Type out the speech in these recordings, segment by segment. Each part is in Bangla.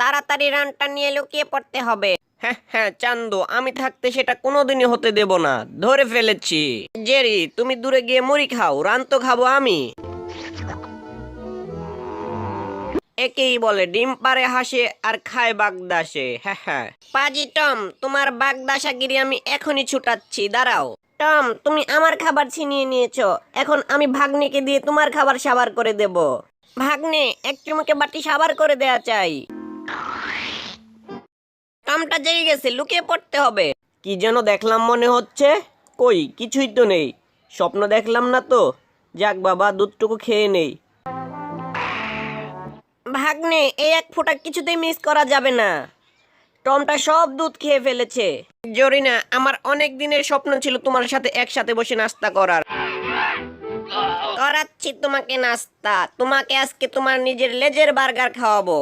তাড়াতাড়ি রানটা নিয়ে লুকিয়ে পড়তে হবে। হ্যাঁ হ্যাঁ চান্দু, আমি থাকতে সেটা কোনোদিনই হতে দেব না। ধরে ফেলেছি। জেরি, তুমি দূরে গিয়ে মুড়ি খাও, রান তো খাবো আমি। একেই বলে ডিম পারে হাসে আর খায় বাগদাসে। হ্যাঁ হ্যাঁ। পাজি টম, তোমার বাগদাসাগিরি আমি এখনই ছুটাচ্ছি, দাঁড়াও। টম, তুমি আমার খাবার ছিনিয়ে নিয়েছো, এখন আমি ভাগ্নেকে দিয়ে তোমার খাবার সাবার করে দেব। ভাগ্নে, এক চুমুকে বাটি সাবার করে দেয়া চাই। টমটা জেগে গেছে, লুকিয়ে পড়তে হবে। কি যেন দেখলাম মনে হচ্ছে। কই, কিছুই তো নেই। স্বপ্ন দেখলাম না তো। যাক বাবা, দুধটুকু খেয়ে নেই। ভাগ্নে, এই এক ফোঁটা কিছুতেই মিস করা যাবে না। টমটা সব দুধ খেয়ে ফেলেছে। জরিনা, আমার অনেক দিনের স্বপ্ন ছিল তোমার সাথে একসাথে বসে নাস্তা করার। করাচ্ছি তোমাকে নাস্তা। তোমাকে আজকে তোমার নিজের লেজের বার্গার খাওয়াবো।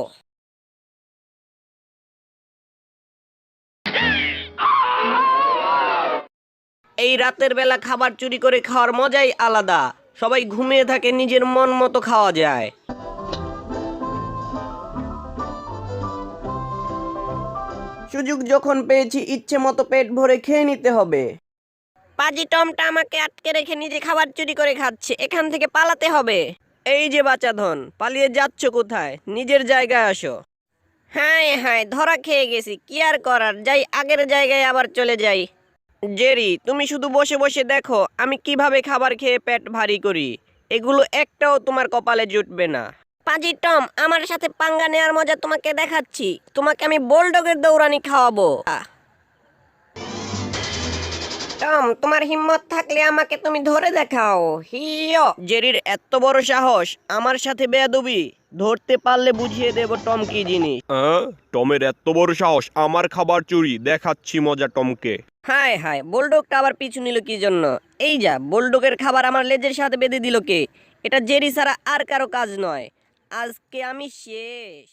এই রাতের বেলা খাবার চুরি করে খাওয়ার মজাই আলাদা। সবাই ঘুমিয়ে থাকে, নিজের মন মতো খাওয়া যায়। সুযোগ যখন পেয়েছি, ইচ্ছে মতো পেট ভরে খেয়ে নিতে হবে। পাজি টমটা আমাকে আটকে রেখে নিজে খাবার চুরি করে খাচ্ছে, এখান থেকে পালাতে হবে। এই যে বাচাধন, পালিয়ে যাচ্ছ কোথায়? নিজের জায়গায় আসো। হ্যাঁ হ্যাঁ, ধরা খেয়ে গেছি, কি আর করার, যাই আগের জায়গায় আবার চলে যাই। জেরি, তুমি শুধু বসে বসে দেখো আমি কিভাবে খাবার খেয়ে পেট ভারী করি। এগুলো একটাও তোমার কপালে জুটবে না। পাজি টম, আমার সাথে পাঙ্গা নেওয়ার মজা তোমাকে দেখাচ্ছি। তোমাকে আমি বোলডগের দৌড়ানি খাওয়াবো। টম, তোমার হিম্মত থাকলে আমাকে তুমি ধরে দেখাও। হিয়ো। জেরির এত বড় সাহস, আমার সাথে বেয়াদবি। ধরতে পারলে বুঝিয়ে দেব টম কি জিনিস। টমের এত বড় সাহস আমার খাবার চুরি, দেখাচ্ছি মজা টমকে। হায় হায়, বোলডগটা আবার পিছু নিল কি জন্য? এই যা, বোলডগের খাবার আমার লেজের সাথে বেঁধে দিল কে? এটা জেরি ছাড়া আর কারো কাজ নয়। আজকে আমি শেষ।